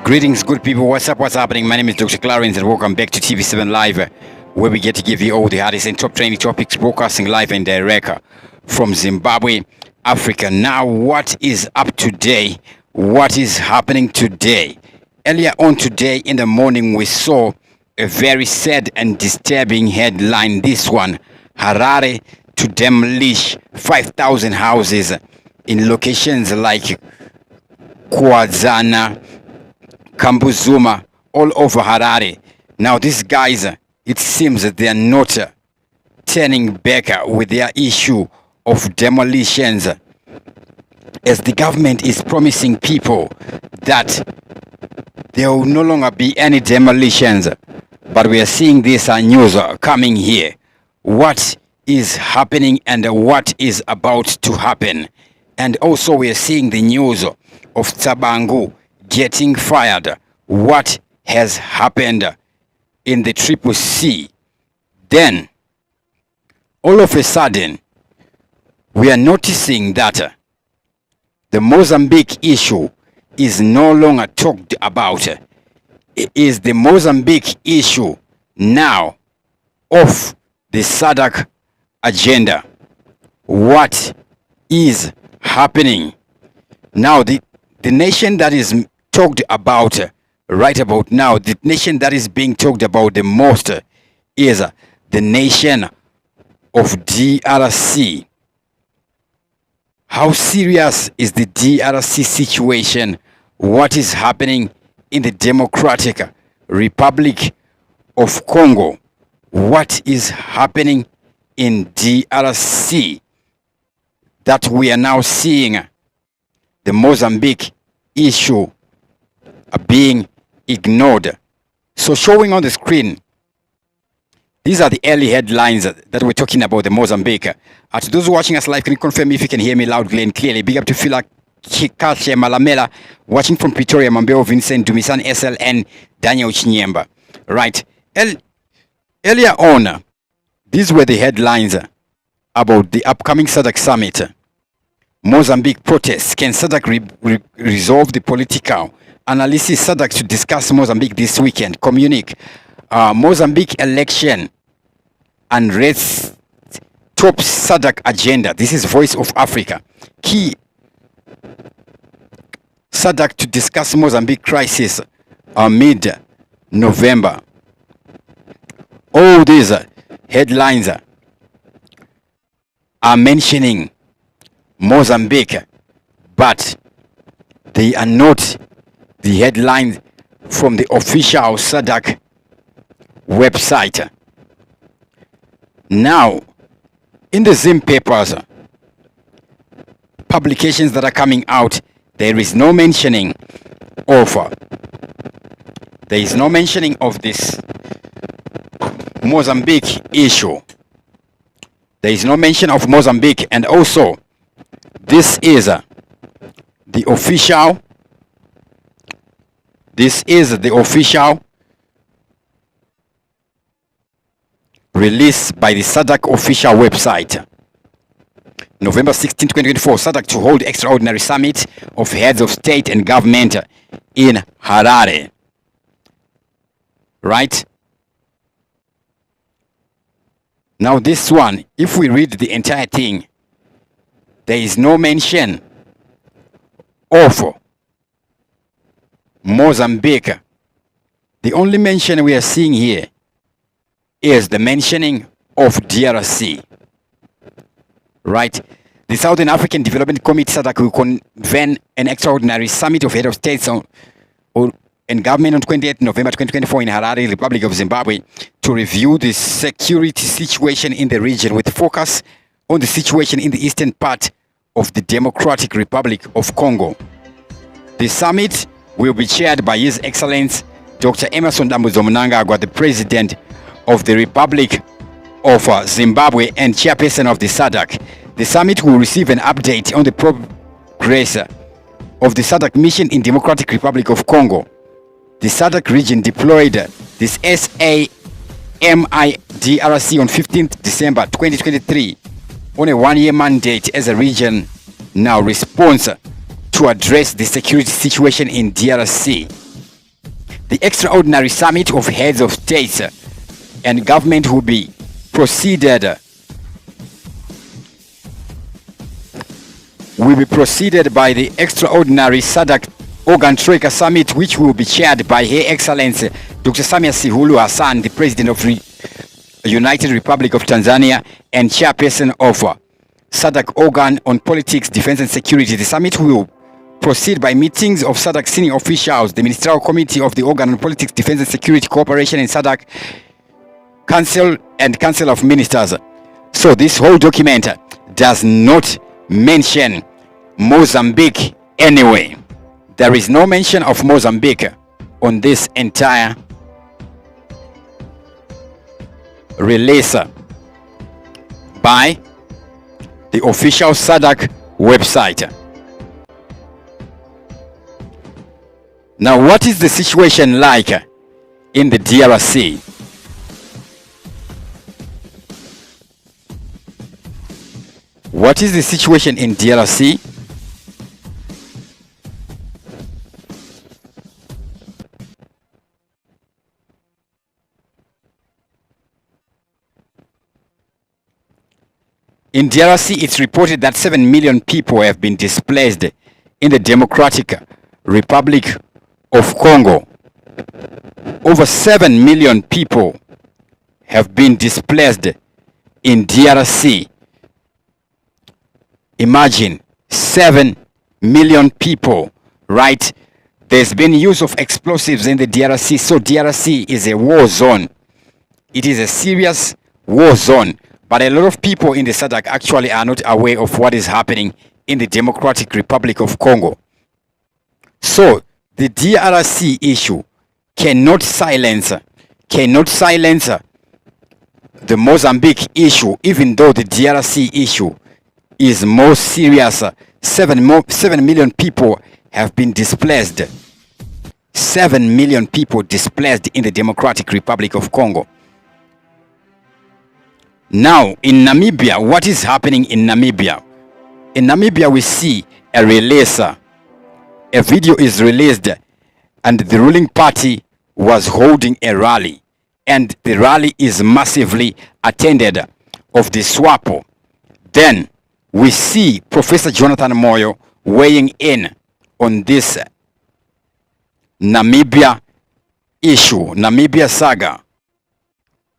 Greetings, good people. What's up? What's happening? My name is Dr. Clarence, and welcome back to TV7 Live, where we get to give you all the hottest and top trending topics, broadcasting live and direct from Zimbabwe, Africa. Now, what is up today? What is happening today? Earlier on today in the morning, we saw a very sad and disturbing headline. This one: Harare to demolish 5,000 houses in locations like Kwazana, Kambuzuma, all over Harare. Now these guys, it seems that they are not turning back with their issue of demolitions, as the government is promising people that there will no longer be any demolitions. But we are seeing this news coming here. What is happening and what is about to happen? And also we are seeing the news of Tshabangu getting fired. What has happened in the Triple C? Then, all of a sudden, we are noticing that the Mozambique issue is no longer talked about. It is the Mozambique issue now off the SADC agenda. What is happening? Now, the nation that is talked about right about now, the nation that is being talked about the most is the nation of DRC. How serious is the DRC situation? What is happening in the Democratic Republic of Congo? What is happening in DRC that we are now seeing the Mozambique issue being ignored? So showing on the screen, these are the early headlines that we're talking about the Mozambique. To those watching us live, can you confirm if you can hear me loudly and clearly? Big up to Fila Kikashe Malamela, watching from Pretoria, Mambeo Vincent, Dumisan SLN, Daniel Chinyemba. Right. Earlier on, these were the headlines about the upcoming SADC summit. Mozambique protests. Can SADC resolve the political analysis? SADC to discuss Mozambique this weekend. Communique. Mozambique election and rates top SADC agenda. This is Voice of Africa. Key: SADC to discuss Mozambique crisis mid-November. All these headlines are mentioning Mozambique, but they are not the headlines from the official SADC website. Now, in the Zim papers, publications that are coming out, there is no mentioning of this Mozambique issue. There is no mention of Mozambique, and also this is the official release by the SADC official website. November 16, 2024, SADC to hold extraordinary summit of heads of state and government in Harare. Right? Now this one, if we read the entire thing, there is no mention of Mozambique. The only mention we are seeing here is the mentioning of DRC. Right? The Southern African Development Committee SADC will convene an extraordinary summit of head of states and government on 28 November 2024 in Harare, Republic of Zimbabwe, to review the security situation in the region with focus on the situation in the eastern part of the Democratic Republic of Congo. The summit will be chaired by His Excellency Dr. Emmerson MNANGAGWA, the President of the Republic of Zimbabwe and Chairperson of the SADC. The summit will receive an update on the progress of the SADC mission in Democratic Republic of Congo. The SADC region deployed this SAMIDRC on 15th December 2023 on a one-year mandate as a region now responds to address the security situation in DRC. The extraordinary summit of heads of states and government will be preceded by the extraordinary SADC Organ Troika Summit, which will be chaired by Her Excellency Dr. Samia Suluhu Hassan, the President of the United Republic of Tanzania and Chairperson of SADC Organ on Politics, Defense and Security. The summit will proceed by meetings of SADC senior officials, the Ministerial Committee of the Organ on Politics, Defense and Security Cooperation in SADC, Council and Council of Ministers. So this whole document does not mention Mozambique anyway. There is no mention of Mozambique on this entire release by the official SADC website. Now, what is the situation like in the DRC? What is the situation in DRC? In DRC, it's reported that 7 million people have been displaced in the Democratic Republic of Congo. Over 7 million people have been displaced in DRC. Imagine 7 million people, right? There's been use of explosives in the DRC, so DRC is a war zone. It is a serious war zone, but a lot of people in the SADC actually are not aware of what is happening in the Democratic Republic of Congo. So the DRC issue cannot silence the Mozambique issue, even though the DRC issue is more serious. 7 million people have been displaced. 7 million people displaced in the Democratic Republic of Congo. Now, in Namibia, what is happening in Namibia? In Namibia, we see a release. A video is released, and the ruling party was holding a rally, and the rally is massively attended of the SWAPO. Then we see Professor Jonathan Moyo weighing in on this Namibia issue, Namibia saga.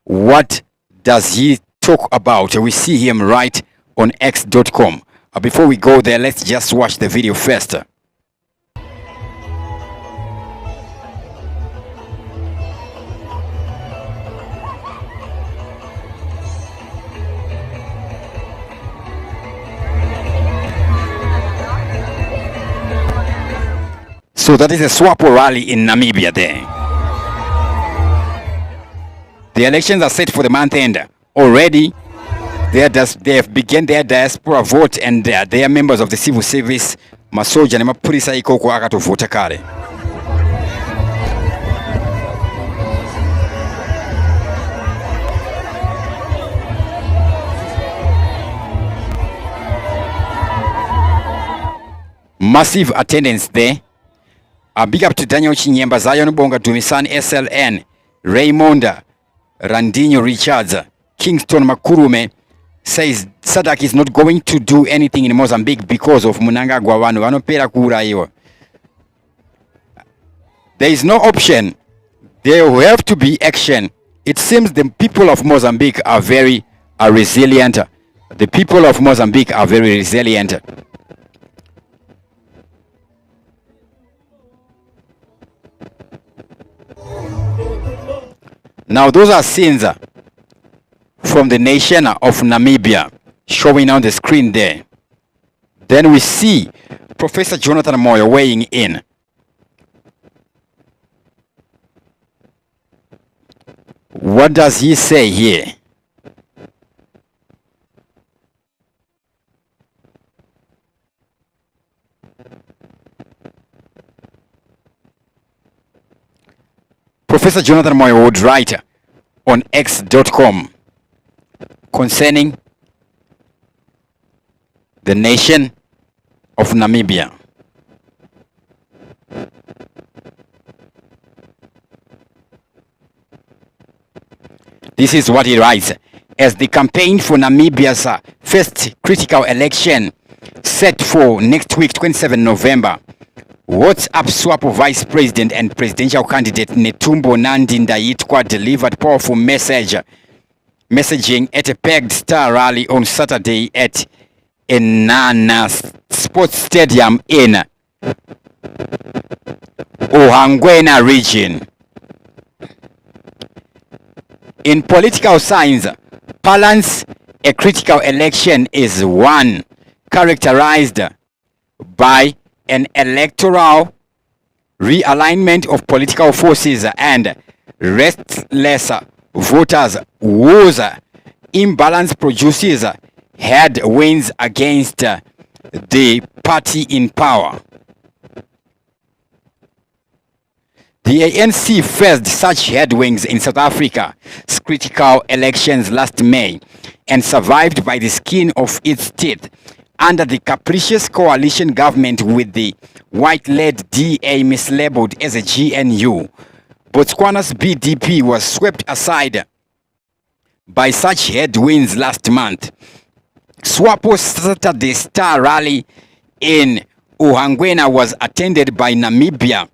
What does he talk about? We see him right on x.com. Before we go there, let's just watch the video first. So that is a SWAPO rally in Namibia there. The elections are set for the month end. Already, they have begun their diaspora vote, and they are members of the civil service. Masoja ne mapulisa ikoko akatovota kale. Massive attendance there. A big up to Daniel Chinyemba, Zion Bonga, Dumisan SLN, Raymonda, Randinho Richards, Kingston Makurume says SADC is not going to do anything in Mozambique because of MNANGAGWA. There is no option. There will have to be action. It seems the people of Mozambique are very resilient. The people of Mozambique are very resilient. Now those are scenes from the nation of Namibia showing on the screen there. Then we see Professor Jonathan Moyo weighing in. What does he say here? Professor Jonathan Moyo would write on x.com concerning the nation of Namibia. This is what he writes. As the campaign for Namibia's first critical election set for next week, 27 November, WhatsApp SWAPO Vice President and presidential candidate Netumbo Nandi Ndaitwah delivered powerful messaging at a pegged star rally on Saturday at Enana Sports Stadium in Ohangwena region. In political science parlance, a critical election is one characterized by an electoral realignment of political forces and restless voters whose imbalance produces headwinds against the party in power. The ANC faced such headwinds in South Africa's critical elections last May and survived by the skin of its teeth under the capricious coalition government with the white-led DA mislabeled as a GNU. Botswana's BDP was swept aside by such headwinds last month. SWAPO's Saturday Star rally in Ohangwena was attended by Namibia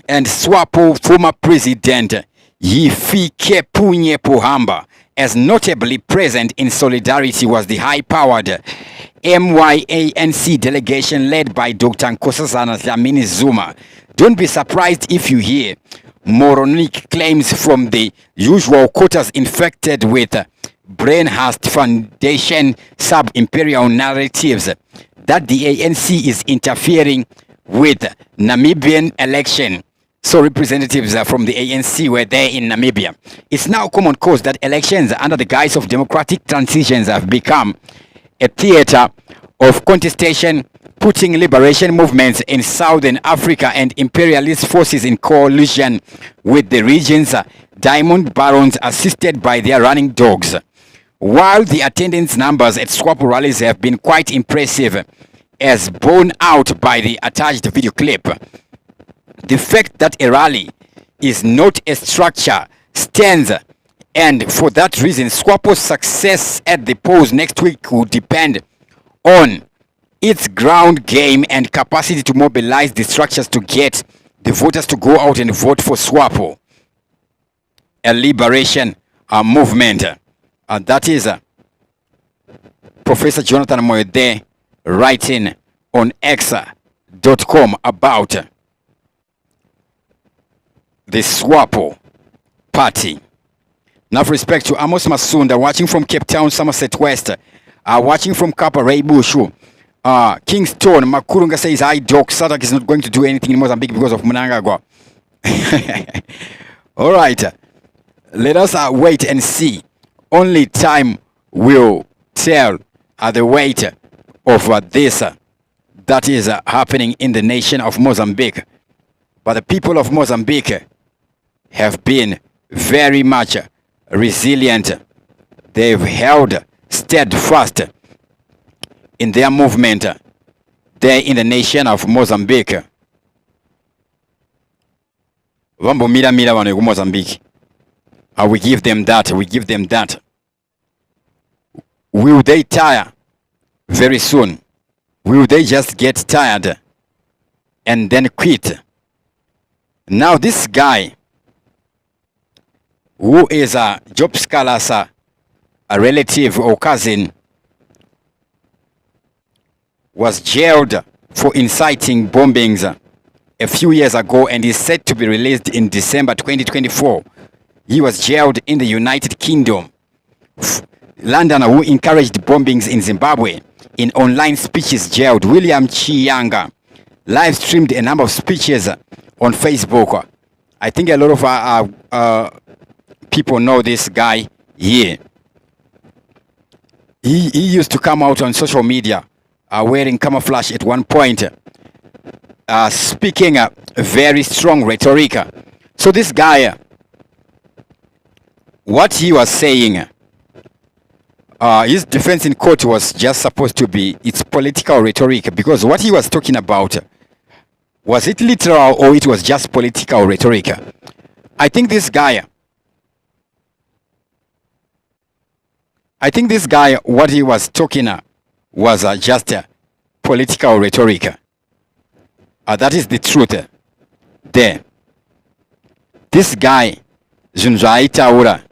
and SWAPO former president Hifikepunye Pohamba. As notably present in solidarity was the high-powered MYANC delegation led by Dr. Nkosazana Dlamini Zuma. Don't be surprised if you hear moronic claims from the usual quarters infected with brain-hast foundation sub-imperial narratives that the ANC is interfering with Namibian election. So representatives from the ANC were there in Namibia. It's now common cause that elections under the guise of democratic transitions have become a theater of contestation, putting liberation movements in Southern Africa and imperialist forces in coalition with the region's diamond barons assisted by their running dogs. While the attendance numbers at SWAPO rallies have been quite impressive, as borne out by the attached video clip, the fact that a rally is not a structure stands, and for that reason SWAPO's success at the polls next week will depend on its ground game and capacity to mobilize the structures to get the voters to go out and vote for SWAPO, a liberation movement. That is Professor Jonathan Moyode writing on X.com about the SWAPO party. Now, for respect to Amos Masunda, watching from Cape Town, Somerset West, watching from Kapa Ray Bushu, Kingston, Makurunga says, hi, Doc, SADC is not going to do anything in Mozambique because of MNANGAGWA. All right, let us wait and see. Only time will tell the weight of this that is happening in the nation of Mozambique. But the people of Mozambique have been very much resilient. They've held steadfast in their movement there in the nation of Mozambique. Vambo mira mira wano ku Mozambique. We give them that. We give them that. Will they tire very soon? Will they just get tired and then quit? Now this guy, who is a Job Sikhala's a relative or cousin, was jailed for inciting bombings a few years ago and is set to be released in December 2024. He was jailed in the United Kingdom. London, who encouraged bombings in Zimbabwe, in online speeches jailed. William Chiyanga live streamed a number of speeches on Facebook. I think a lot of people know this guy here. He used to come out on social media wearing camouflage at one point, speaking very strong rhetoric. So this guy, what he was saying, his defense in court was just supposed to be its political rhetoric, because what he was talking about, was it literal or it was just political rhetoric? I think this guy I think this guy, what he was talking was just political rhetoric. That is the truth there. This guy, Zunzaitaura,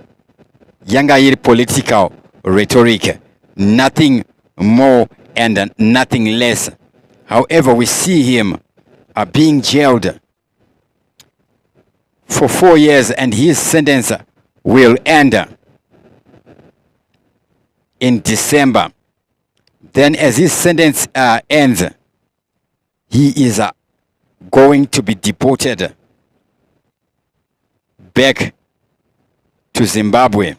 yanga political rhetoric, nothing more and nothing less. However, we see him being jailed for 4 years, and his sentence will end in December. Then as his sentence ends, he is going to be deported back to Zimbabwe.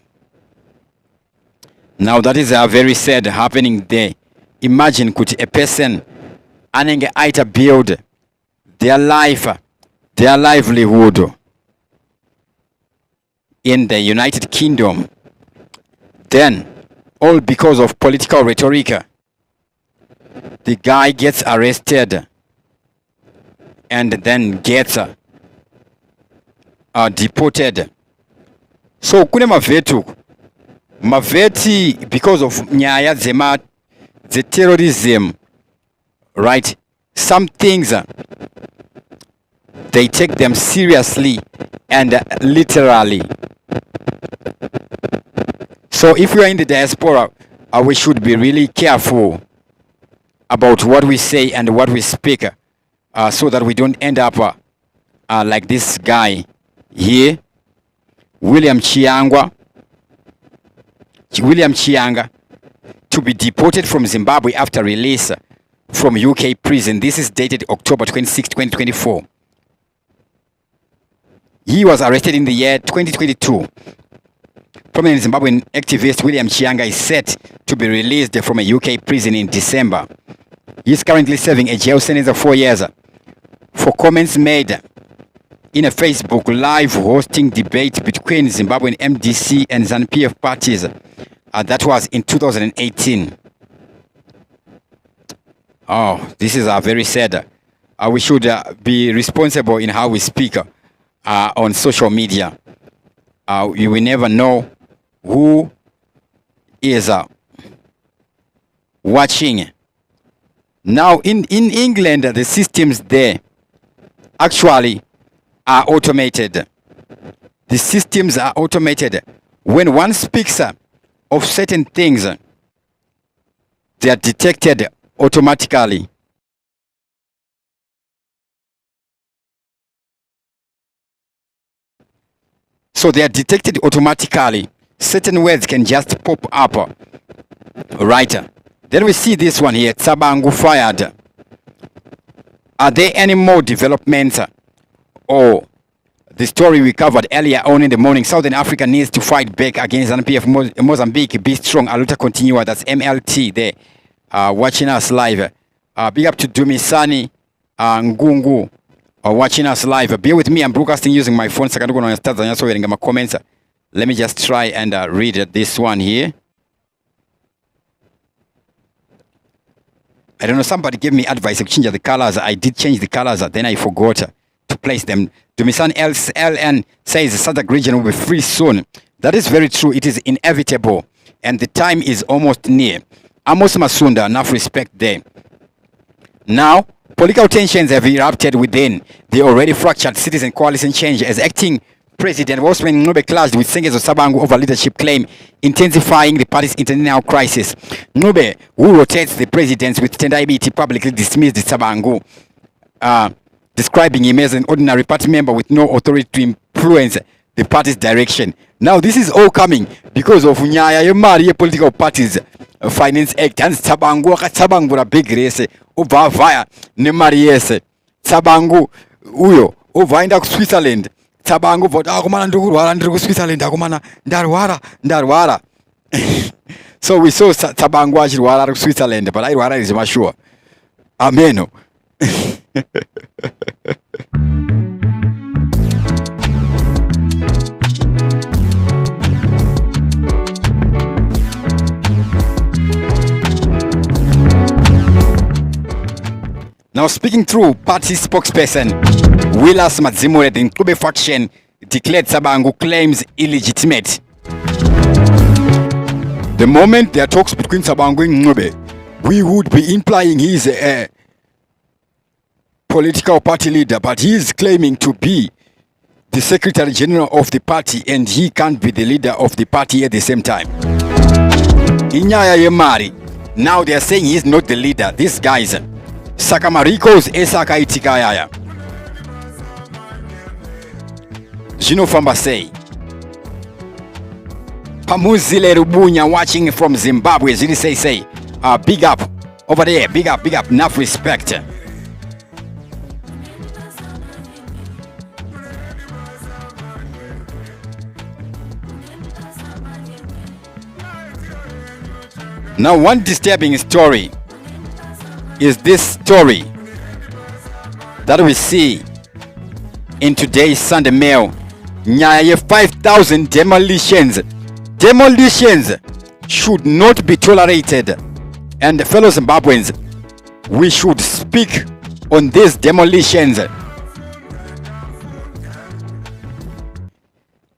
Now that is very sad happening there. Imagine could a person anenge aita build their life, their livelihood in the United Kingdom, then all because of political rhetoric, the guy gets arrested and then gets deported. So kune maveti because of nyaya the terrorism, right? Some things they take them seriously and literally. So if we are in the diaspora, we should be really careful about what we say and what we speak, so that we don't end up like this guy here, William Chianga, to be deported from Zimbabwe after release from UK prison. This is dated October 26, 2024. He was arrested in the year 2022. Prominent Zimbabwean activist William Chianga is set to be released from a UK prison in December. He is currently serving a jail sentence of 4 years for comments made in a Facebook live hosting debate between Zimbabwean MDC and ZANU-PF parties. That was in 2018. Oh, this is very sad. We should be responsible in how we speak on social media. You will never know who is watching. Now in England, the systems there actually are automated. The systems are automated. When one speaks of certain things, they are detected automatically. So they are detected automatically. Certain words can just pop up. Right. Then we see this one here, Tshabangu fired. Are there any more developments? Or the story we covered earlier on in the morning, Southern Africa needs to fight back against ZANU-PF Mozambique. Be strong, Aluta continua. That's MLT there, watching us live. Big up to Dumisani Ngungu, watching us live. Bear with me, I'm broadcasting using my phone. So I can start my comments. Let me just try and read this one here. I don't know, somebody gave me advice to change the colors. I did change the colors, then I forgot to place them. Dumisan LN says the SADC region will be free soon. That is very true. It is inevitable. And the time is almost near. Amos Masunda, enough respect there. Now, political tensions have erupted within the already fractured Citizen Coalition Change as acting President Osman Nube clashed with Sengezo Tshabangu over leadership claim, intensifying the party's internal crisis. Nube, who rotates the presidents with Tendai, publicly dismissed Tshabangu, describing him as an ordinary party member with no authority to influence the party's direction. Now this is all coming because of Nyaya Yemari political parties finance act and Tshabangu big race over via Nemariese. Tshabangu uyo over in Switzerland. Tshabangu vote akumana ndukurwara ndiri ku Switzerland akumana ndarwara. So we saw Tshabangu achirwara ku Switzerland, but airwara is sure. Amen. Now speaking through party spokesperson Wilas Madzimure, the Nkube faction declared Tshabangu claims illegitimate. The moment there are talks between Tshabangu and Ngcobe, we would be implying he's a political party leader, but he is claiming to be the Secretary General of the party, and he can't be the leader of the party at the same time. Inyaya Yemari, now they are saying he's not the leader. These guys, Sakamariko's Esaka Itikayaya. Gino Fambasei. Pamuzile Rubunya watching from Zimbabwe. Zili say, big up over there, big up, enough respect. Now, one disturbing story is this story that we see in today's Sunday Mail. Nyaye 5,000 demolitions. Demolitions should not be tolerated. And fellow Zimbabweans, we should speak on these demolitions.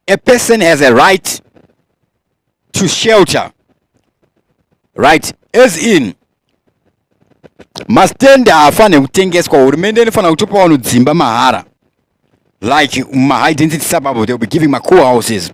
A person has a right to shelter. Right, as in mastenda afane kutengeswa urumende nifana kutupa wanu dzimba mahara, like my identity suburb. They'll be giving my core houses.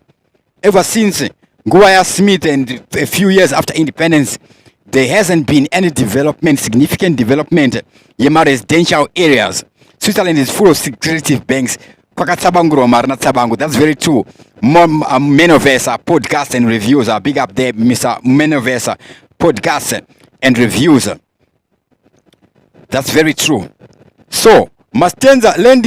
Ever since Nguwa Smith and a few years after independence, there hasn't been any development, significant development in my residential areas. Switzerland is full of secretive banks. That's very true. Menoversa podcasts and reviews are big up there, Mr. Menoversa podcasts and reviews. That's very true. So Mastenza land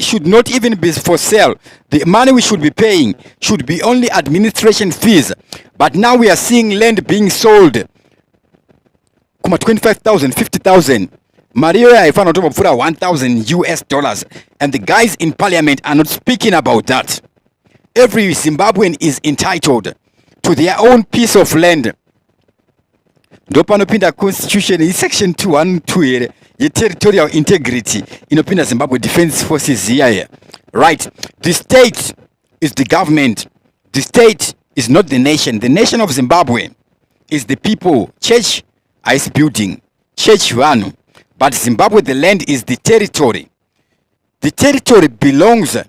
should not even be for sale. The money we should be paying should be only administration fees. But now we are seeing land being sold. 25,000, 50,000. Mario Ifan on top of $1,000 and the guys in parliament are not speaking about that. Every Zimbabwean is entitled to their own piece of land. Dopanopinda Constitution in section 212 the territorial integrity inopinda Zimbabwe Defense Forces here. Right. The state is the government. The state is not the nation. The nation of Zimbabwe is the people. Church ice building. Church one. But Zimbabwe, the land is the territory. The territory belongs to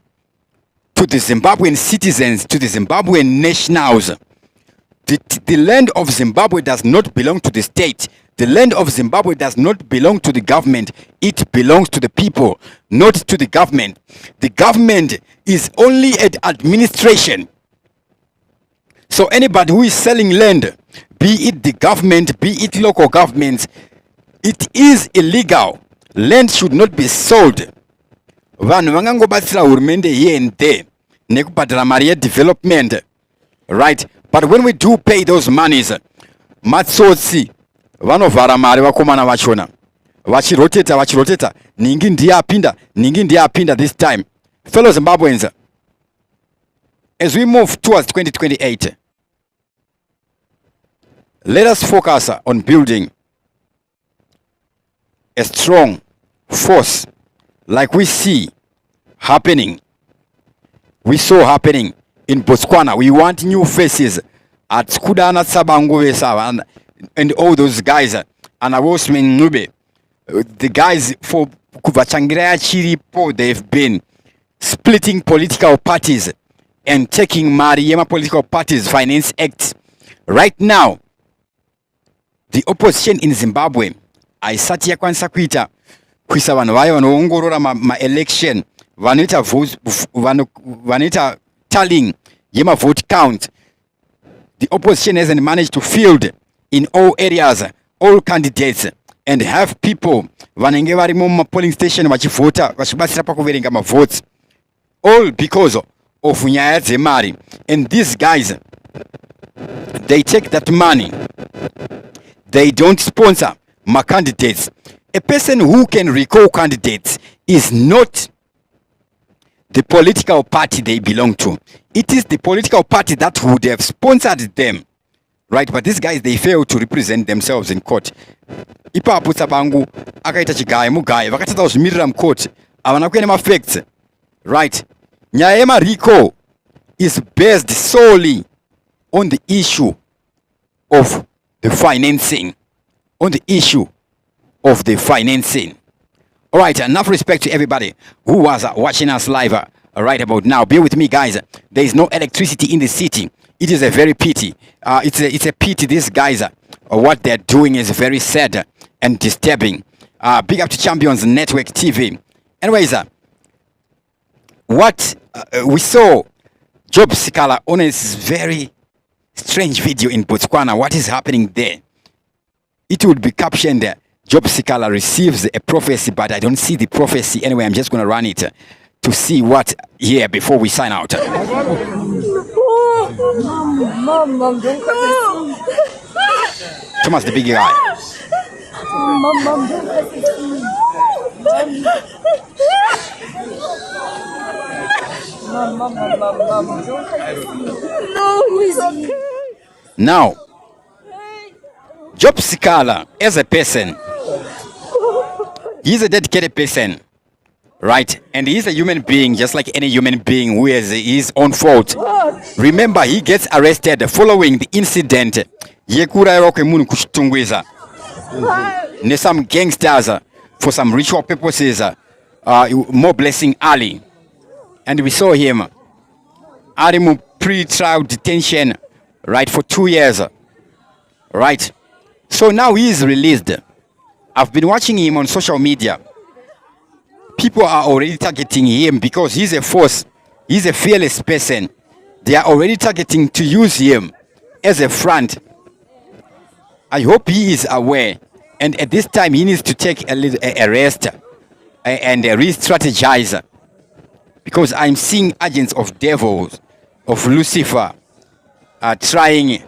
the Zimbabwean citizens, to the Zimbabwean nationals. The land of Zimbabwe does not belong to the state. The land of Zimbabwe does not belong to the government. It belongs to the people, not to the government. The government is only an administration. So anybody who is selling land, be it the government, be it local governments, it is illegal. Land should not be sold. Vanhu vangangobatsira hurumende here and there nekubhadhara mari yedevelopment, right? But when we do pay those monies, matsotsi vanovhara mari vakomana vachona vachiroteta ningi ndiye apinda this time. Fellow Zimbabweans, as we move towards 2028, let us focus on building a strong force like we see happening. We saw happening in Botswana. We want new faces at Skudana, Tshabangu, and all those guys. And Awosman Nube, the guys for Kuvachangira Chiripo, they've been splitting political parties and taking Mariema political parties finance act. Right now, the opposition in Zimbabwe, aisati yakwanisa kuita kuisa vanhu vayo vanoongorora ma-election vanoita tallying yema-vote count. The opposition hasn't managed to field in all areas all candidates and have people vanenge varimo muma-polling station vachivhota vachibatsira pakuverenga ma-votes, all because of nyaya dzemari. And these guys, they take that money, they don't sponsor my candidates. A person who can recall candidates is not the political party they belong to. It is the political party that would have sponsored them, right? But these guys, they fail to represent themselves in court. Ipapo Tshabangu akaita chigaye mugaye vakatadza kuzvimirira mukoti havana kuenda mafacts, right? Nyaya yemariko is based solely on the issue of the financing, on the issue of the financing. All right, enough respect to everybody who was watching us live right about now. Bear with me, guys. There is no electricity in the city. It is a very pity. It's a pity. These guys, what they're doing is very sad and disturbing. Big up to Champions Network TV. Anyways, what we saw Job Sikhala on a very strange video in Botswana. What is happening there? It would be captioned Job Sikhala receives a prophecy, but I don't see the prophecy. Anyway, I'm just going to run it to see what here before we sign out. Mom, don't come. Thomas, the big guy. Mom, don't No, he's okay. Now, Job Sikhala, as a person, he's a dedicated person, right? And he's a human being, just like any human being who has his own fault. Remember, he gets arrested following the incident. Some gangsters, for some ritual purposes, more blessing Ali. And we saw him, Arimu pre-trial detention, right, for 2 years, right? So now he is released. I've been watching him on social media. People are already targeting him because he's a force. He's a fearless person. They are already targeting to use him as a front. I hope he is aware. And at this time, he needs to take a rest and re-strategize. Because I'm seeing agents of devils, of Lucifer, trying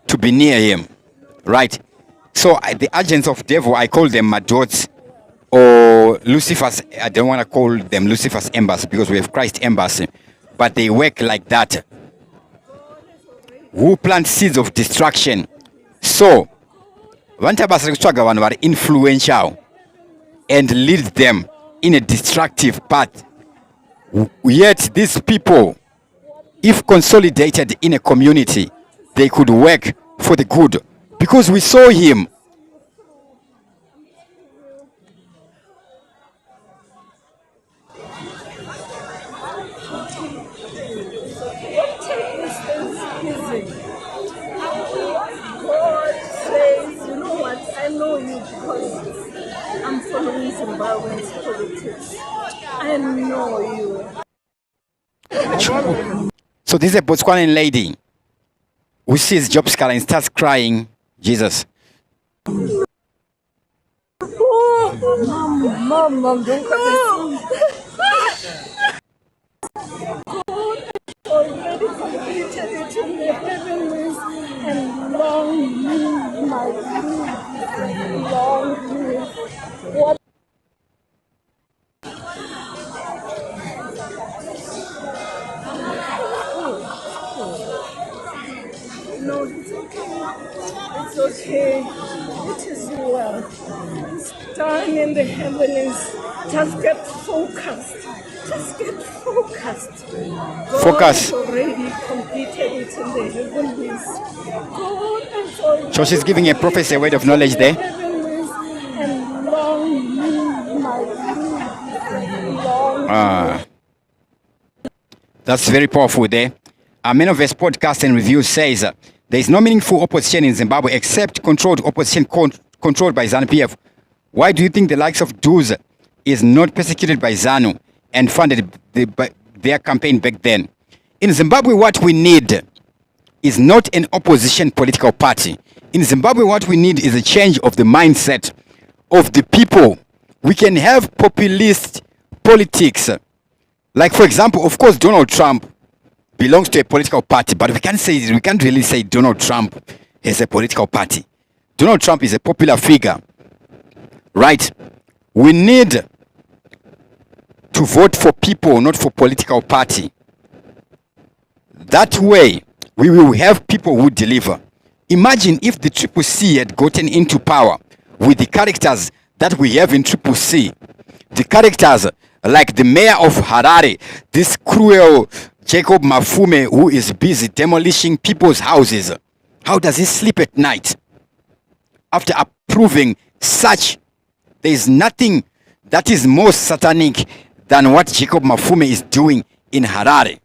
to be near him, right? So the agents of devil, I call them Madots or Lucifer's. I don't want to call them Lucifer's embassy because we have Christ embassy, but they work like that. Who plant seeds of destruction. So, vantabasrekutsaga are influential and lead them in a destructive path. Yet these people, if consolidated in a community, they could work for the good. Because we saw him. God says, you know what, I know you because I'm following Zimbabwe's politics. I know you. So this is a Botswanan lady who sees Job Sikhala and starts crying, Jesus. Mom, don't come. Already completed it in the heavens and long live my life. Long live. What? No, it's okay. It's okay. It is well. It's done in the heavens. Just get focused. Just get focused. Focus. God already completed it in the heavens. God has already. So she's giving a prophecy, a word of knowledge there. Heavens and long live my life. That's very powerful there. Our Men of Verse podcast and review says there is no meaningful opposition in Zimbabwe except controlled opposition controlled by ZANU-PF. Why do you think the likes of Dues is not persecuted by ZANU and funded their campaign back then? In Zimbabwe, what we need is not an opposition political party. In Zimbabwe, what we need is a change of the mindset of the people. We can have populist politics. Like, for example, of course, Donald Trump belongs to a political party, but we can't really say Donald Trump is a political party. Donald Trump is a popular figure, right? We need to vote for people, not for political party. That way, we will have people who deliver. Imagine if the CCC had gotten into power with the characters that we have in CCC. The characters like the mayor of Harare, this cruel Jacob Mafume, who is busy demolishing people's houses. How does he sleep at night? After approving such, there is nothing that is more satanic than what Jacob Mafume is doing in Harare.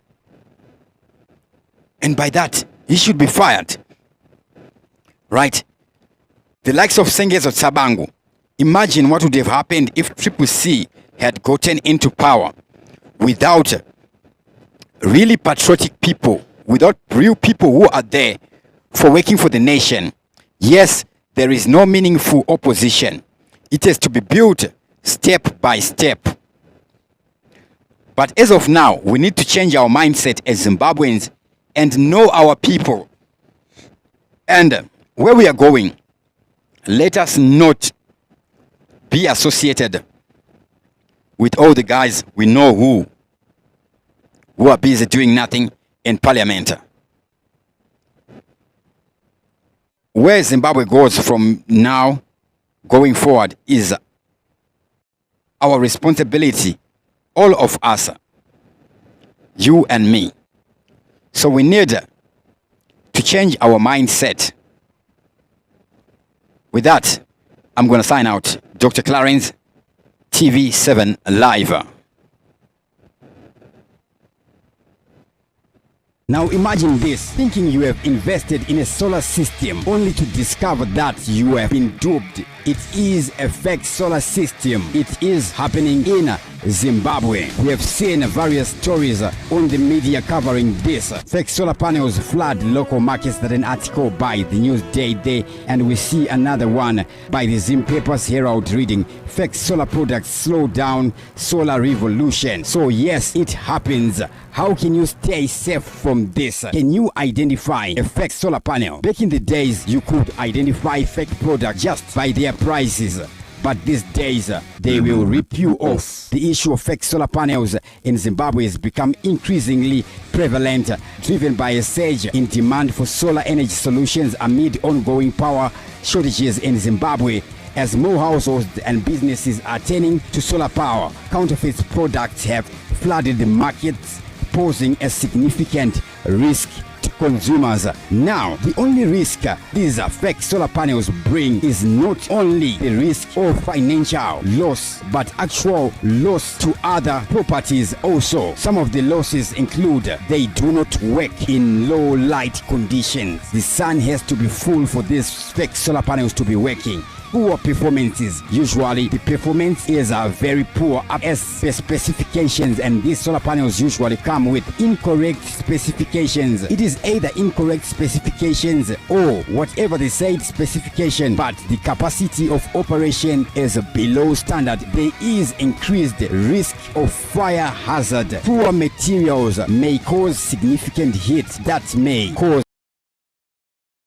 And by that, he should be fired. Right? The likes of Sengezo Tshabangu. Imagine what would have happened if Triple C had gotten into power without really patriotic people, without real people who are there for working for the nation. Yes, there is no meaningful opposition. It has to be built step by step. But as of now, we need to change our mindset as Zimbabweans and know our people. And where we are going, let us not be associated with all the guys we know who are busy doing nothing in parliament. Where Zimbabwe goes from now going forward is our responsibility, all of us, you and me. So we need to change our mindset. With that, I'm going to sign out. Dr. Clarence, TV7 Live. Now imagine this, thinking you have invested in a solar system only to discover that you have been duped. It is a fake solar system. It is happening in Zimbabwe. We have seen various stories on the media covering this. Fake solar panels flood local markets. That an article by the Newsday there, and we see another one by the Zim Papers Herald reading, fake solar products slow down solar revolution. So yes, it happens. How can you stay safe from this? Can you identify a fake solar panel? Back in the days, you could identify fake products just by their prices. But these days, they will rip you off. The issue of fake solar panels in Zimbabwe has become increasingly prevalent, driven by a surge in demand for solar energy solutions amid ongoing power shortages in Zimbabwe. As more households and businesses are turning to solar power, counterfeit products have flooded the markets, posing a significant risk to consumers. Now, the only risk these fake solar panels bring is not only the risk of financial loss, but actual loss to other properties also. Some of the losses include they do not work in low light conditions. The sun has to be full for these fake solar panels to be working. Poor performances. Usually the performance is very poor as per specifications, and these solar panels usually come with incorrect specifications. It is either incorrect specifications or whatever they said specification, but the capacity of operation is below standard. There is increased risk of fire hazard. Poor materials may cause significant heat that may cause